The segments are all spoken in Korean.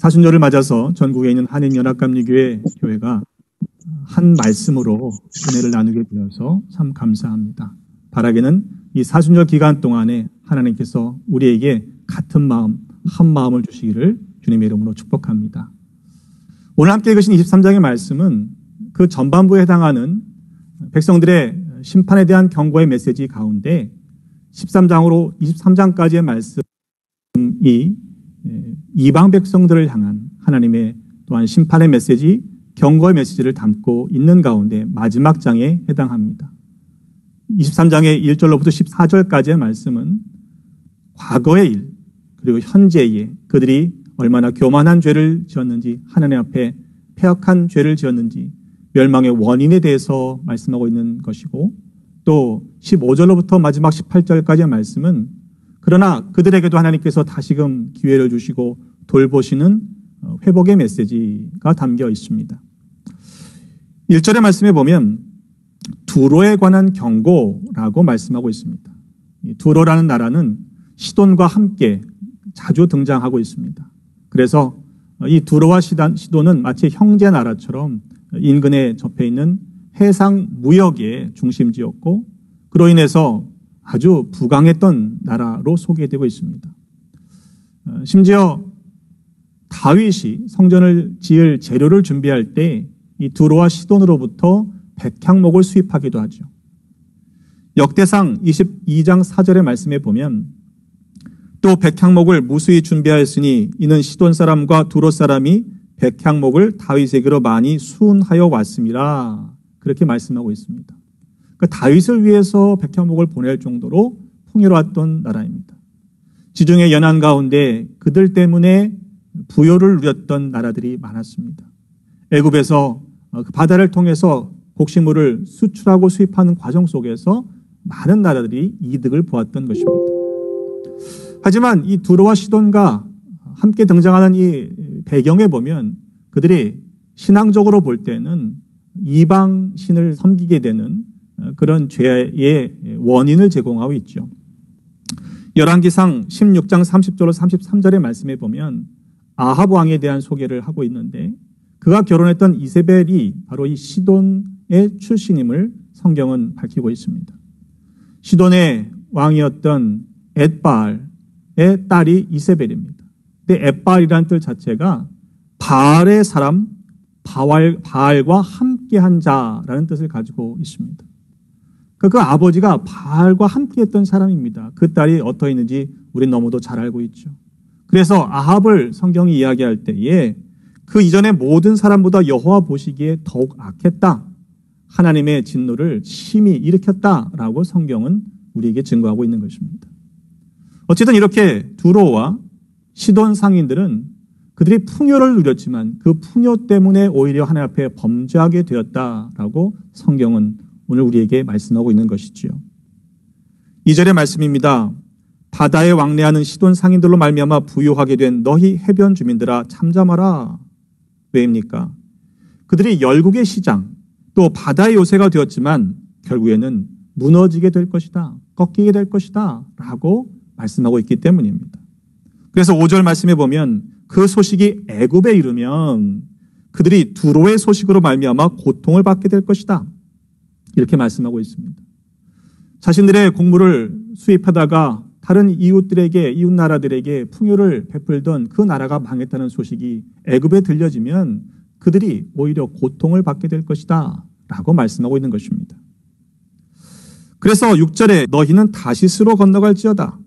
사순절을 맞아서 전국에 있는 한인연합감리교회 교회가 한 말씀으로 은혜를 나누게 되어서 참 감사합니다. 바라기는 이 사순절 기간 동안에 하나님께서 우리에게 같은 마음, 한 마음을 주시기를 주님의 이름으로 축복합니다. 오늘 함께 읽으신 23장의 말씀은 그 전반부에 해당하는 백성들의 심판에 대한 경고의 메시지 가운데 13장으로 23장까지의 말씀이 이방 백성들을 향한 하나님의 또한 심판의 메시지, 경고의 메시지를 담고 있는 가운데 마지막 장에 해당합니다. 23장의 1절로부터 14절까지의 말씀은 과거의 일, 그리고 현재의 그들이 얼마나 교만한 죄를 지었는지, 하나님 앞에 패역한 죄를 지었는지, 멸망의 원인에 대해서 말씀하고 있는 것이고, 또 15절로부터 마지막 18절까지의 말씀은 그러나 그들에게도 하나님께서 다시금 기회를 주시고 돌보시는 회복의 메시지가 담겨 있습니다. 1절의 말씀에 보면 두로에 관한 경고라고 말씀하고 있습니다. 두로라는 나라는 시돈과 함께 자주 등장하고 있습니다. 그래서 이 두로와 시돈은 마치 형제 나라처럼 인근에 접해 있는 해상 무역의 중심지였고, 그로 인해서 아주 부강했던 나라로 소개되고 있습니다. 심지어 다윗이 성전을 지을 재료를 준비할 때 이 두로와 시돈으로부터 백향목을 수입하기도 하죠. 역대상 22장 4절의 말씀에 보면 또 백향목을 무수히 준비하였으니 이는 시돈 사람과 두로 사람이 백향목을 다윗에게로 많이 수운하여 왔습니다. 그렇게 말씀하고 있습니다. 그러니까 다윗을 위해서 백향목을 보낼 정도로 풍요로웠던 나라입니다. 지중해 연안 가운데 그들 때문에 부요를 누렸던 나라들이 많았습니다. 애굽에서 그 바다를 통해서 곡식물을 수출하고 수입하는 과정 속에서 많은 나라들이 이득을 보았던 것입니다. 하지만 이 두로와 시돈과 함께 등장하는 이 배경에 보면 그들이 신앙적으로 볼 때는 이방 신을 섬기게 되는 그런 죄의 원인을 제공하고 있죠. 열왕기상 16장 30절로 33절의 말씀에 보면 아합 왕에 대한 소개를 하고 있는데 그가 결혼했던 이세벨이 바로 이 시돈의 출신임을 성경은 밝히고 있습니다. 시돈의 왕이었던 엣바알의 딸이 이세벨입니다. 근데 엣바알이라는 뜻 자체가 바알의 사람, 바알과 함께한 자라는 뜻을 가지고 있습니다. 그 아버지가 바알과 함께했던 사람입니다. 그 딸이 어떠했는지 우린 너무도 잘 알고 있죠. 그래서 아합을 성경이 이야기할 때에 그 이전의 모든 사람보다 여호와 보시기에 더욱 악했다. 하나님의 진노를 심히 일으켰다라고 성경은 우리에게 증거하고 있는 것입니다. 어쨌든 이렇게 두로와 시돈 상인들은 그들이 풍요를 누렸지만 그 풍요 때문에 오히려 하나님 앞에 범죄하게 되었다라고 성경은 오늘 우리에게 말씀하고 있는 것이지요. 2절의 말씀입니다. 바다에 왕래하는 시돈 상인들로 말미암아 부유하게 된 너희 해변 주민들아 잠잠하라. 왜입니까? 그들이 열국의 시장 또 바다의 요새가 되었지만 결국에는 무너지게 될 것이다. 꺾이게 될 것이다. 라고 말씀하고 있기 때문입니다. 그래서 5절 말씀에 보면 그 소식이 애굽에 이르면 그들이 두로의 소식으로 말미암아 고통을 받게 될 것이다. 이렇게 말씀하고 있습니다. 자신들의 곡물을 수입하다가 다른 이웃 나라들에게 풍요를 베풀던 그 나라가 망했다는 소식이 애굽에 들려지면 그들이 오히려 고통을 받게 될 것이다 라고 말씀하고 있는 것입니다. 그래서 6절에 너희는 다시스로 건너갈지어다.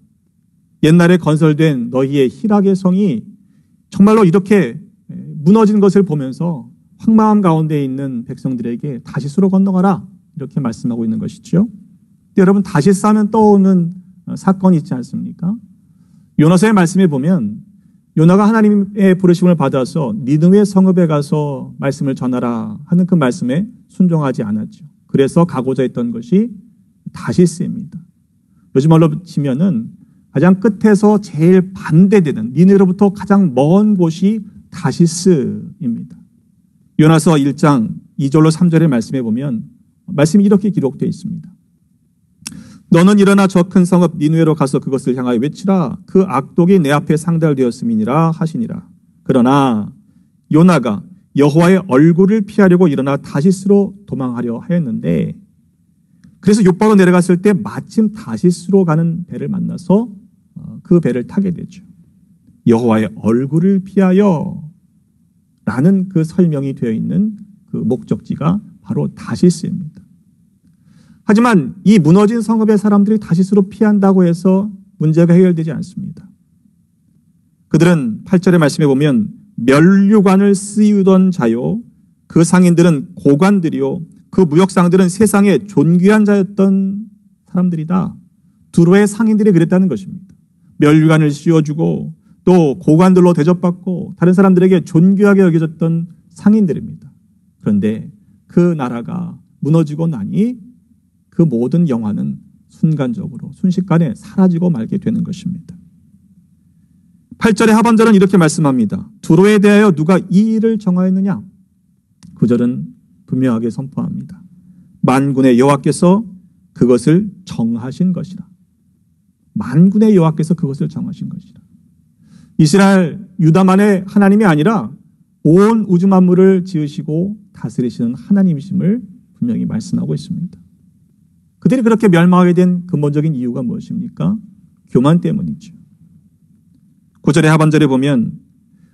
옛날에 건설된 너희의 희락의 성이 정말로 이렇게 무너진 것을 보면서 황망함 가운데 있는 백성들에게 다시스로 건너가라 이렇게 말씀하고 있는 것이죠. 여러분 다시스 하면 떠오르는 사건이 있지 않습니까? 요나서의 말씀에 보면 요나가 하나님의 부르심을 받아서 니느웨 성읍에 가서 말씀을 전하라 하는 그 말씀에 순종하지 않았죠. 그래서 가고자 했던 것이 다시스입니다. 요즘 말로 치면은 가장 끝에서 제일 반대되는 니느웨로부터 가장 먼 곳이 다시스입니다. 요나서 1장 2절로 3절의 말씀에 보면 말씀이 이렇게 기록되어 있습니다. 너는 일어나 저 큰 성읍 니느웨로 가서 그것을 향하여 외치라. 그 악독이 내 앞에 상달되었음이니라 하시니라. 그러나 요나가 여호와의 얼굴을 피하려고 일어나 다시스로 도망하려 하였는데, 그래서 욥바로 내려갔을 때 마침 다시스로 가는 배를 만나서 그 배를 타게 되죠. 여호와의 얼굴을 피하여 라는 그 설명이 되어 있는 그 목적지가 바로 다시스입니다. 하지만 이 무너진 성읍의 사람들이 다시스로 피한다고 해서 문제가 해결되지 않습니다. 그들은 8절의 말씀에 보면 면류관을 쓰유던 자요, 그 상인들은 고관들이요, 그 무역상들은 세상에 존귀한 자였던 사람들이다. 두로의 상인들이 그랬다는 것입니다. 면류관을 씌워주고 또 고관들로 대접받고 다른 사람들에게 존귀하게 여겨졌던 상인들입니다. 그런데 그 나라가 무너지고 나니 그 모든 영화는 순간적으로 순식간에 사라지고 말게 되는 것입니다. 8절의 하반절은 이렇게 말씀합니다. 두로에 대하여 누가 이 일을 정하였느냐? 9절은 분명하게 선포합니다. 만군의 여호와께서 그것을 정하신 것이라. 만군의 여호와께서 그것을 정하신 것이라. 이스라엘 유다만의 하나님이 아니라 온 우주 만물을 지으시고 다스리시는 하나님이심을 분명히 말씀하고 있습니다. 그들이 그렇게 멸망하게 된 근본적인 이유가 무엇입니까? 교만 때문이죠. 9절의 하반절에 보면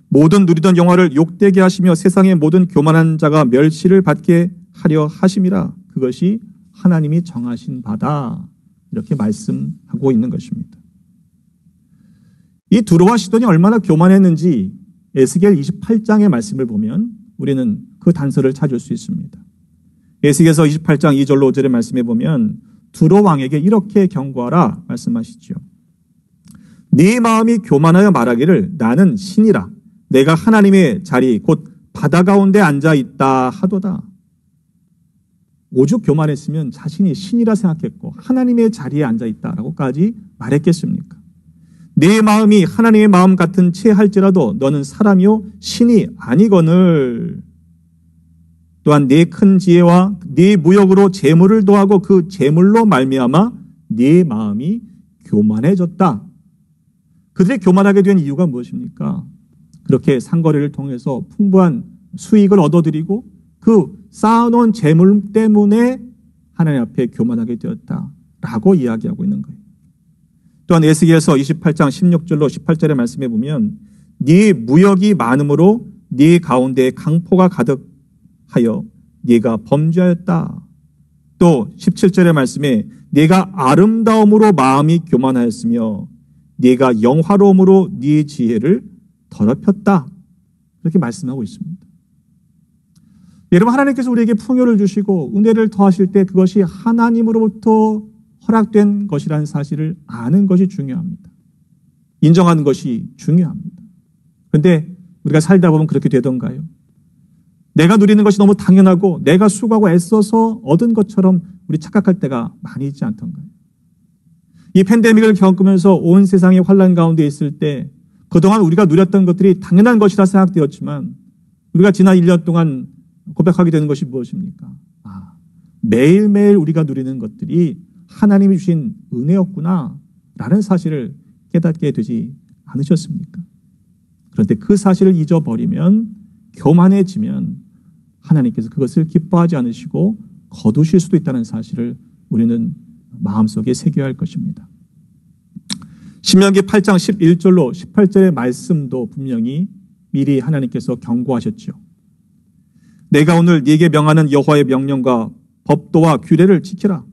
모든 누리던 영화를 욕되게 하시며 세상의 모든 교만한 자가 멸시를 받게 하려 하심이라. 그것이 하나님이 정하신 바다. 이렇게 말씀하고 있는 것입니다. 이 두로와 시돈이 얼마나 교만했는지 에스겔 28장의 말씀을 보면 우리는 그 단서를 찾을 수 있습니다. 에스겔서 28장 2절로 5절의 말씀에 보면 두로 왕에게 이렇게 경고하라 말씀하시죠. 네 마음이 교만하여 말하기를 나는 신이라. 내가 하나님의 자리 곧 바다 가운데 앉아 있다 하도다. 오죽 교만했으면 자신이 신이라 생각했고 하나님의 자리에 앉아 있다라고까지 말했겠습니까? 내 마음이 하나님의 마음 같은 채 할지라도 너는 사람이요 신이 아니거늘. 또한 네 큰 지혜와 네 무역으로 재물을 도하고 그 재물로 말미암아 네 마음이 교만해졌다. 그들이 교만하게 된 이유가 무엇입니까? 그렇게 상거래를 통해서 풍부한 수익을 얻어들이고 그 쌓아놓은 재물 때문에 하나님 앞에 교만하게 되었다라고 이야기하고 있는 거예요. 또한 에스겔서 28장 16절로 18절의 말씀에 보면 네 무역이 많음으로 네 가운데에 강포가 가득하여 네가 범죄하였다. 또 17절의 말씀에 네가 아름다움으로 마음이 교만하였으며 네가 영화로움으로 네 지혜를 더럽혔다. 이렇게 말씀하고 있습니다. 여러분, 하나님께서 우리에게 풍요를 주시고 은혜를 더하실 때 그것이 하나님으로부터 허락된 것이라는 사실을 아는 것이 중요합니다. 인정하는 것이 중요합니다. 그런데 우리가 살다 보면 그렇게 되던가요? 내가 누리는 것이 너무 당연하고 내가 수고하고 애써서 얻은 것처럼 우리 착각할 때가 많이 있지 않던가요? 이 팬데믹을 겪으면서 온 세상이 환난 가운데 있을 때 그동안 우리가 누렸던 것들이 당연한 것이라 생각되었지만 우리가 지난 1년 동안 고백하게 되는 것이 무엇입니까? 매일매일 우리가 누리는 것들이 하나님이 주신 은혜였구나 라는 사실을 깨닫게 되지 않으셨습니까? 그런데 그 사실을 잊어버리면, 교만해지면 하나님께서 그것을 기뻐하지 않으시고 거두실 수도 있다는 사실을 우리는 마음속에 새겨야 할 것입니다. 신명기 8장 11절로 18절의 말씀도 분명히 미리 하나님께서 경고하셨죠. 내가 오늘 네게 명하는 여호와의 명령과 법도와 규례를 지키라.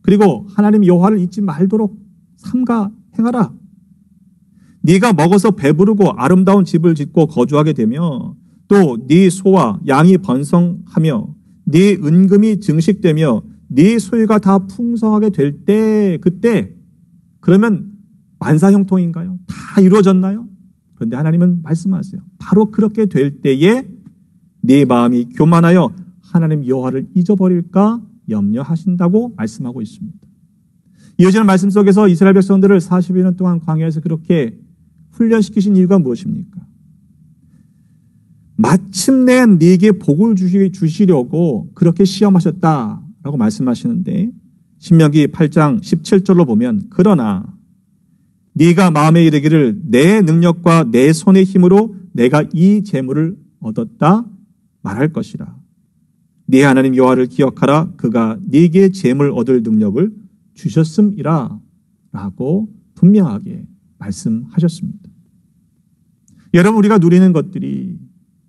그리고 하나님 여호와를 잊지 말도록 삼가 행하라. 네가 먹어서 배부르고 아름다운 집을 짓고 거주하게 되며 또 네 소와 양이 번성하며 네 은금이 증식되며 네 소유가 다 풍성하게 될 때, 그때 그러면 만사형통인가요? 다 이루어졌나요? 그런데 하나님은 말씀하세요. 바로 그렇게 될 때에 네 마음이 교만하여 하나님 여호와를 잊어버릴까 염려하신다고 말씀하고 있습니다. 이어지는 말씀 속에서 이스라엘 백성들을 40여 년 동안 광야에서 그렇게 훈련시키신 이유가 무엇입니까? 마침내 네게 복을 주시려고 그렇게 시험하셨다라고 말씀하시는데, 신명기 8장 17절로 보면 그러나 네가 마음에 이르기를 내 능력과 내 손의 힘으로 내가 이 재물을 얻었다 말할 것이라. 네 하나님 여호와를 기억하라. 그가 네게 재물 얻을 능력을 주셨음이라 라고 분명하게 말씀하셨습니다. 여러분, 우리가 누리는 것들이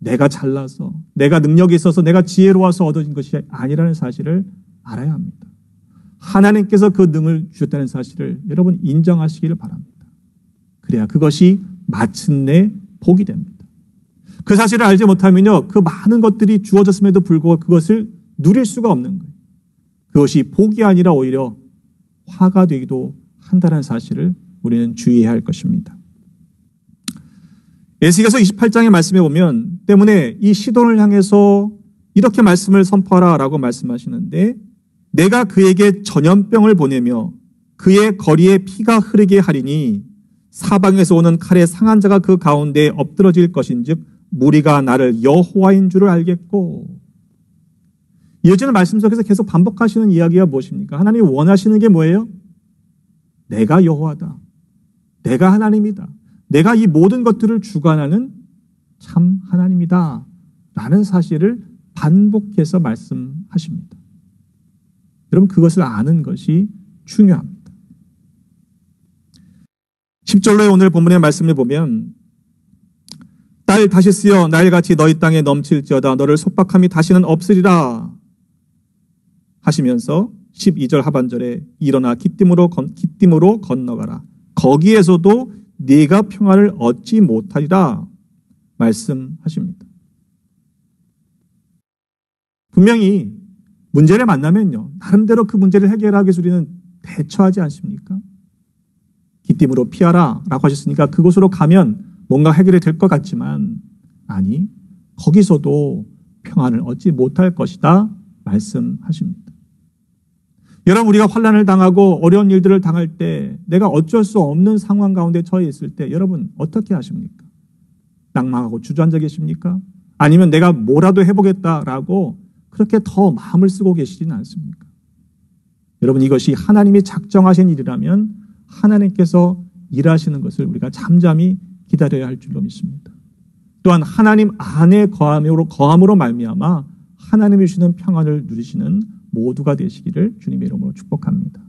내가 잘나서, 내가 능력이 있어서, 내가 지혜로워서 얻어진 것이 아니라는 사실을 알아야 합니다. 하나님께서 그 능을 주셨다는 사실을 여러분 인정하시기를 바랍니다. 그래야 그것이 마침내 복이 됩니다. 그 사실을 알지 못하면요, 그 많은 것들이 주어졌음에도 불구하고 그것을 누릴 수가 없는 거예요. 그것이 복이 아니라 오히려 화가 되기도 한다는 사실을 우리는 주의해야 할 것입니다. 에스겔서 28장의 말씀에 보면 때문에 이 시돈을 향해서 이렇게 말씀을 선포하라라고 말씀하시는데, 내가 그에게 전염병을 보내며 그의 거리에 피가 흐르게 하리니 사방에서 오는 칼에 상한 자가 그 가운데에 엎드러질 것인즉 무리가 나를 여호와인 줄을 알겠고. 이어지는 말씀 속에서 계속 반복하시는 이야기가 무엇입니까? 하나님이 원하시는 게 뭐예요? 내가 여호와다. 내가 하나님이다. 내가 이 모든 것들을 주관하는 참 하나님이다 라는 사실을 반복해서 말씀하십니다. 여러분, 그것을 아는 것이 중요합니다. 10절로의 오늘 본문의 말씀을 보면 딸 다시스여 날같이 너희 땅에 넘칠지어다 너를 속박함이 다시는 없으리라 하시면서 12절 하반절에 일어나 기띔으로 건너가라. 거기에서도 네가 평안을 얻지 못하리라 말씀하십니다. 분명히 문제를 만나면요, 나름대로 그 문제를 해결하기 위해서 우리는 대처하지 않습니까? 기띔으로 피하라 라고 하셨으니까 그곳으로 가면 뭔가 해결이 될 것 같지만, 아니, 거기서도 평안을 얻지 못할 것이다 말씀하십니다. 여러분, 우리가 환난을 당하고 어려운 일들을 당할 때, 내가 어쩔 수 없는 상황 가운데 처해 있을 때 여러분 어떻게 하십니까? 낭망하고 주저앉아 계십니까? 아니면 내가 뭐라도 해보겠다라고 그렇게 더 마음을 쓰고 계시지는 않습니까? 여러분, 이것이 하나님이 작정하신 일이라면 하나님께서 일하시는 것을 우리가 잠잠히 기다려야 할 줄로 믿습니다. 또한 하나님 안에 거함으로 말미암아 하나님이 주시는 평안을 누리시는 모두가 되시기를 주님의 이름으로 축복합니다.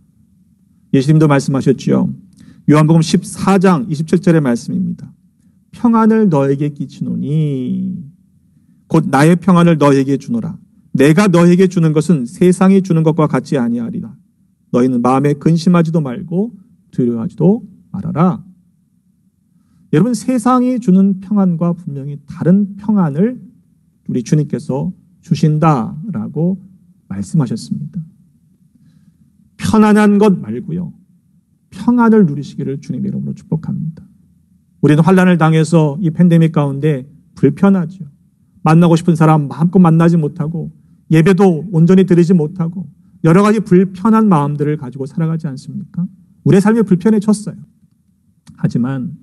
예수님도 말씀하셨지요. 요한복음 14장 27절의 말씀입니다. 평안을 너에게 끼치노니 곧 나의 평안을 너에게 주노라. 내가 너에게 주는 것은 세상이 주는 것과 같지 아니하리라. 너희는 마음에 근심하지도 말고 두려워하지도 말아라. 여러분, 세상이 주는 평안과 분명히 다른 평안을 우리 주님께서 주신다라고 말씀하셨습니다. 편안한 것 말고요, 평안을 누리시기를 주님의 이름으로 축복합니다. 우리는 환난을 당해서 이 팬데믹 가운데 불편하죠. 만나고 싶은 사람 마음껏 만나지 못하고 예배도 온전히 드리지 못하고 여러 가지 불편한 마음들을 가지고 살아가지 않습니까? 우리의 삶이 불편해졌어요. 하지만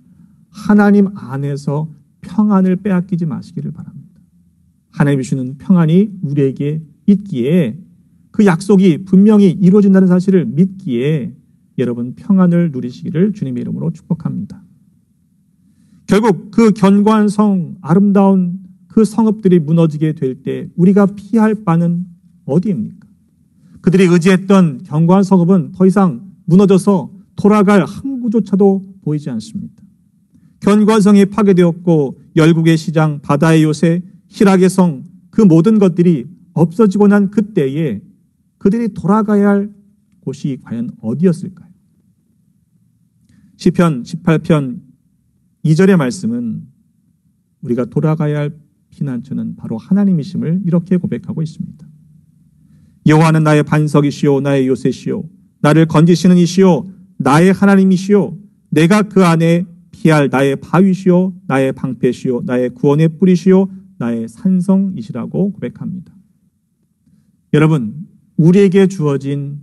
하나님 안에서 평안을 빼앗기지 마시기를 바랍니다. 하나님이 주시는 평안이 우리에게 있기에, 그 약속이 분명히 이루어진다는 사실을 믿기에 여러분 평안을 누리시기를 주님의 이름으로 축복합니다. 결국 그 견고한 성, 아름다운 그 성읍들이 무너지게 될 때 우리가 피할 바는 어디입니까? 그들이 의지했던 견고한 성읍은 더 이상 무너져서 돌아갈 항구조차도 보이지 않습니다. 견고한 성이 파괴되었고 열국의 시장, 바다의 요새, 희락의 성, 그 모든 것들이 없어지고 난 그때에 그들이 돌아가야 할 곳이 과연 어디였을까요? 시편 18편 2절의 말씀은 우리가 돌아가야 할 피난처는 바로 하나님이심을 이렇게 고백하고 있습니다. 여호와는 나의 반석이시오 나의 요새시오 나를 건지시는 이시오 나의 하나님이시오 내가 그 안에 피할 나의 바위시오 나의 방패시오 나의 구원의 뿌리시오 나의 산성이시라고 고백합니다. 여러분, 우리에게 주어진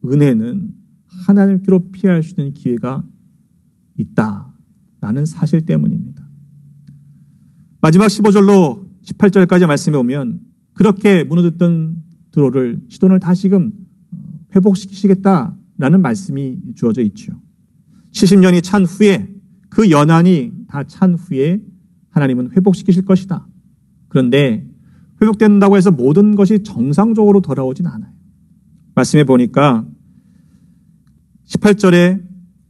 은혜는 하나님께로 피할 수 있는 기회가 있다라는 사실 때문입니다. 마지막 15절로 18절까지 말씀해 오면 그렇게 무너졌던 드로를 시돈을 다시금 회복시키시겠다라는 말씀이 주어져 있죠. 70년이 찬 후에, 그 연한이 다 찬 후에 하나님은 회복시키실 것이다. 그런데 회복된다고 해서 모든 것이 정상적으로 돌아오진 않아요. 말씀해 보니까 18절에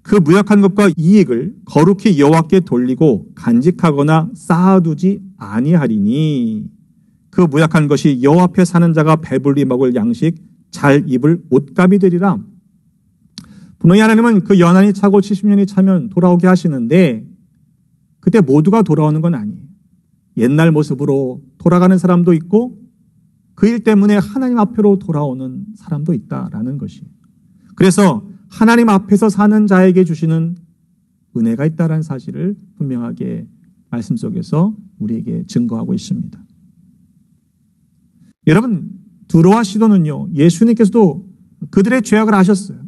그 무약한 것과 이익을 거룩히 여호와께 돌리고 간직하거나 쌓아두지 아니하리니 그 무약한 것이 여호와 앞에 사는 자가 배불리 먹을 양식 잘 입을 옷감이 되리라. 분명히 하나님은 그 연한이 차고 70년이 차면 돌아오게 하시는데 그때 모두가 돌아오는 건 아니에요. 옛날 모습으로 돌아가는 사람도 있고 그 일 때문에 하나님 앞으로 돌아오는 사람도 있다라는 것이. 그래서 하나님 앞에서 사는 자에게 주시는 은혜가 있다는 사실을 분명하게 말씀 속에서 우리에게 증거하고 있습니다. 여러분, 두로와 시돈은요, 예수님께서도 그들의 죄악을 아셨어요.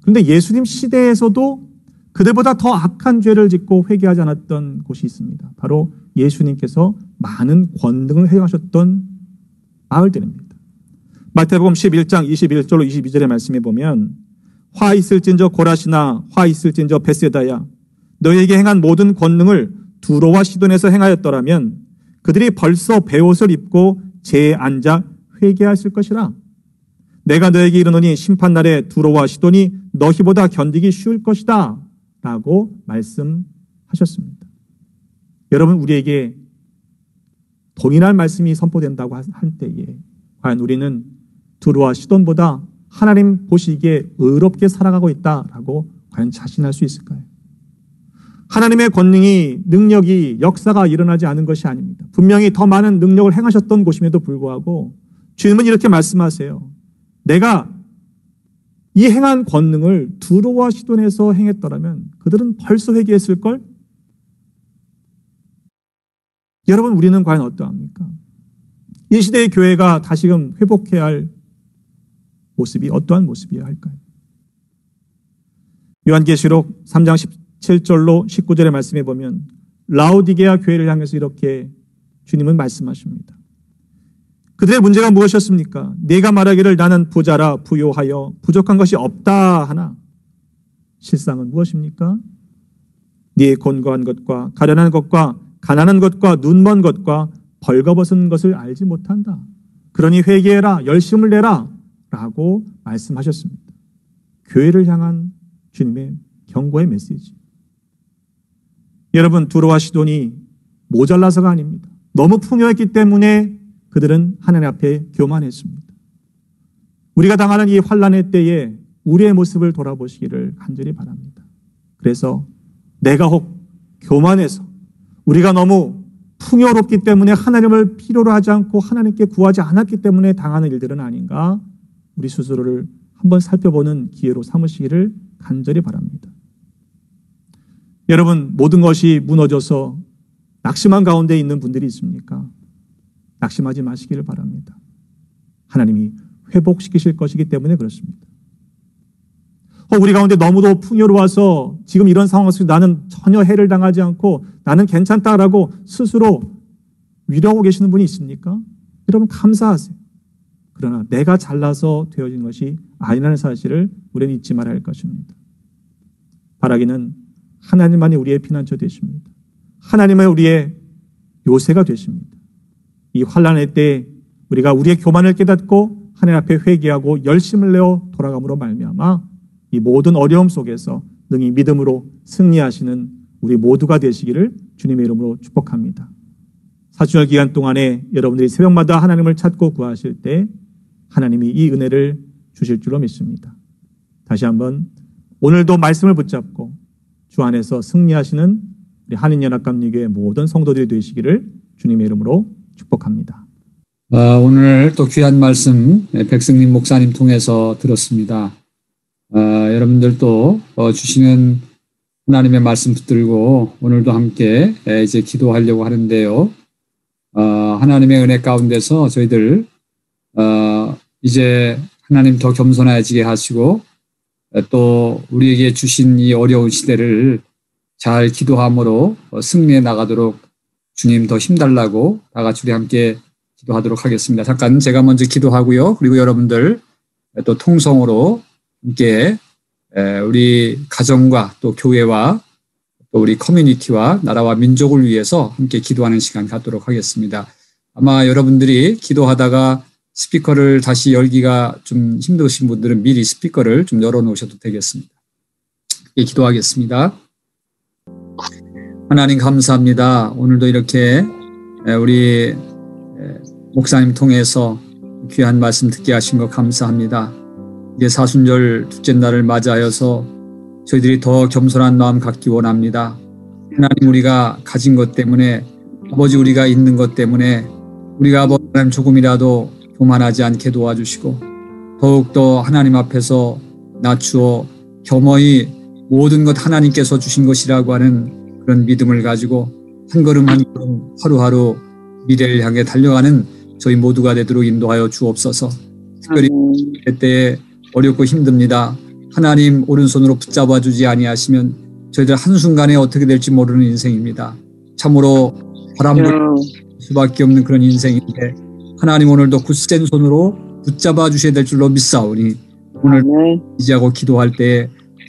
그런데 예수님 시대에서도 그들보다 더 악한 죄를 짓고 회개하지 않았던 곳이 있습니다. 바로 예수님께서 많은 권능을 행하셨던 마을들입니다. 마태복음 11장 21절로 22절의 말씀에 보면 화 있을진저 고라시나 화 있을진저 베세다야 너희에게 행한 모든 권능을 두로와 시돈에서 행하였더라면 그들이 벌써 베옷을 입고 재에 앉아 회개하실 것이라. 내가 너에게 이르노니 심판날에 두로와 시돈이 너희보다 견디기 쉬울 것이다 라고 말씀하셨습니다. 여러분, 우리에게 동일한 말씀이 선포된다고 할 때에 과연 우리는 두로와 시돈보다 하나님 보시기에 의롭게 살아가고 있다라고 과연 자신할 수 있을까요? 하나님의 권능이, 능력이, 역사가 일어나지 않은 것이 아닙니다. 분명히 더 많은 능력을 행하셨던 곳임에도 불구하고 주님은 이렇게 말씀하세요. 내가 이 행한 권능을 두로와 시돈에서 행했더라면 그들은 벌써 회개했을걸? 여러분, 우리는 과연 어떠합니까? 이 시대의 교회가 다시금 회복해야 할 모습이 어떠한 모습이어야 할까요? 요한계시록 3장 17절로 19절의 말씀에 보면 라오디게아 교회를 향해서 이렇게 주님은 말씀하십니다. 그들의 문제가 무엇이었습니까? 네가 말하기를 나는 부자라 부요하여 부족한 것이 없다 하나 실상은 무엇입니까? 네 곤고한 것과 가련한 것과 가난한 것과 눈먼 것과 벌거벗은 것을 알지 못한다. 그러니 회개해라, 열심을 내라 라고 말씀하셨습니다. 교회를 향한 주님의 경고의 메시지. 여러분, 두로와 시돈이 모자라서가 아닙니다. 너무 풍요했기 때문에 그들은 하나님 앞에 교만했습니다. 우리가 당하는 이 환난의 때에 우리의 모습을 돌아보시기를 간절히 바랍니다. 그래서 내가 혹 교만해서 우리가 너무 풍요롭기 때문에 하나님을 필요로 하지 않고 하나님께 구하지 않았기 때문에 당하는 일들은 아닌가? 우리 스스로를 한번 살펴보는 기회로 삼으시기를 간절히 바랍니다. 여러분, 모든 것이 무너져서 낙심한 가운데 있는 분들이 있습니까? 낙심하지 마시기를 바랍니다. 하나님이 회복시키실 것이기 때문에 그렇습니다. 우리 가운데 너무도 풍요로워서 지금 이런 상황에서 나는 전혀 해를 당하지 않고 나는 괜찮다라고 스스로 위로하고 계시는 분이 있습니까? 여러분, 감사하세요. 그러나 내가 잘나서 되어진 것이 아니라는 사실을 우리는 잊지 말아야 할 것입니다. 바라기는 하나님만이 우리의 피난처 되십니다. 하나님은 우리의 요새가 되십니다. 이 환난의 때에 우리가 우리의 교만을 깨닫고 하나님 앞에 회개하고 열심을 내어 돌아감으로 말미암아 이 모든 어려움 속에서 능히 믿음으로 승리하시는 우리 모두가 되시기를 주님의 이름으로 축복합니다. 사순절 기간 동안에 여러분들이 새벽마다 하나님을 찾고 구하실 때 하나님이 이 은혜를 주실 줄로 믿습니다. 다시 한번 오늘도 말씀을 붙잡고 주 안에서 승리하시는 우리 한인연합감리교회 모든 성도들이 되시기를 주님의 이름으로 축복합니다. 오늘 또 귀한 말씀 백승림 목사님 통해서 들었습니다. 여러분들도 주시는 하나님의 말씀 붙들고 오늘도 함께 이제 기도하려고 하는데요. 하나님의 은혜 가운데서 저희들 이제 하나님 더 겸손해지게 하시고 또 우리에게 주신 이 어려운 시대를 잘 기도함으로 승리해 나가도록 주님 더 힘달라고 다 같이 우리 함께 기도하도록 하겠습니다. 잠깐 제가 먼저 기도하고요. 그리고 여러분들 또 통성으로 함께 우리 가정과 또 교회와 또 우리 커뮤니티와 나라와 민족을 위해서 함께 기도하는 시간 갖도록 하겠습니다. 아마 여러분들이 기도하다가 스피커를 다시 열기가 좀 힘드신 분들은 미리 스피커를 좀 열어놓으셔도 되겠습니다. 기도하겠습니다. 하나님 감사합니다. 오늘도 이렇게 우리 목사님 통해서 귀한 말씀 듣게 하신 것 감사합니다. 이제 사순절 둘째 날을 맞이하여서 저희들이 더 겸손한 마음 갖기 원합니다. 하나님, 우리가 가진 것 때문에, 아버지 우리가 있는 것 때문에 우리가 아버지 하나님 조금이라도 교만하지 않게 도와주시고 더욱더 하나님 앞에서 낮추어 겸허히 모든 것 하나님께서 주신 것이라고 하는 그런 믿음을 가지고 한 걸음 한 걸음 하루하루 미래를 향해 달려가는 저희 모두가 되도록 인도하여 주옵소서. 특별히 그때에 어렵고 힘듭니다. 하나님 오른손으로 붙잡아 주지 아니하시면 저희들 한순간에 어떻게 될지 모르는 인생입니다. 참으로 바람불 수밖에 없는 그런 인생인데 하나님 오늘도 굳센 손으로 붙잡아 주셔야 될 줄로 믿사오니 오늘 의지하고 기도할 때에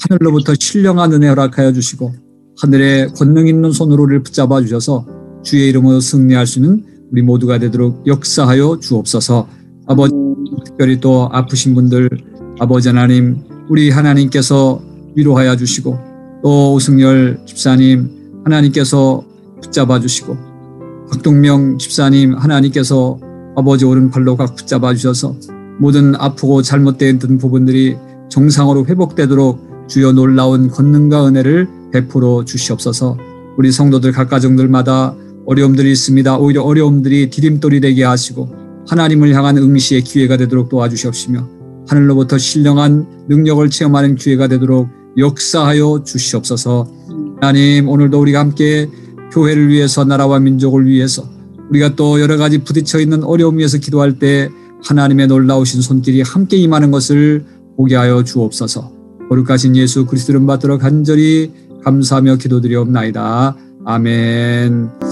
하늘로부터 신령한 은혜 허락하여 주시고 하늘에 권능 있는 손으로 우리를 붙잡아 주셔서 주의 이름으로 승리할 수 있는 우리 모두가 되도록 역사하여 주옵소서. 아버지, 특별히 또 아프신 분들 아버지 하나님, 우리 하나님께서 위로하여 주시고 또 오승열 집사님 하나님께서 붙잡아 주시고 박동명 집사님 하나님께서 아버지 오른팔로 각 붙잡아 주셔서 모든 아프고 잘못된 부분들이 정상으로 회복되도록 주여 놀라운 권능과 은혜를 베풀어 주시옵소서. 우리 성도들 각 가정들마다 어려움들이 있습니다. 오히려 어려움들이 디딤돌이 되게 하시고 하나님을 향한 응시의 기회가 되도록 도와주시옵시며 하늘로부터 신령한 능력을 체험하는 기회가 되도록 역사하여 주시옵소서. 하나님, 오늘도 우리가 함께 교회를 위해서, 나라와 민족을 위해서, 우리가 또 여러 가지 부딪혀 있는 어려움 위해서 기도할 때 하나님의 놀라우신 손길이 함께 임하는 것을 보게 하여 주옵소서. 거룩하신 예수 그리스도 이름 받들어 간절히 감사하며 기도드리옵나이다. 아멘.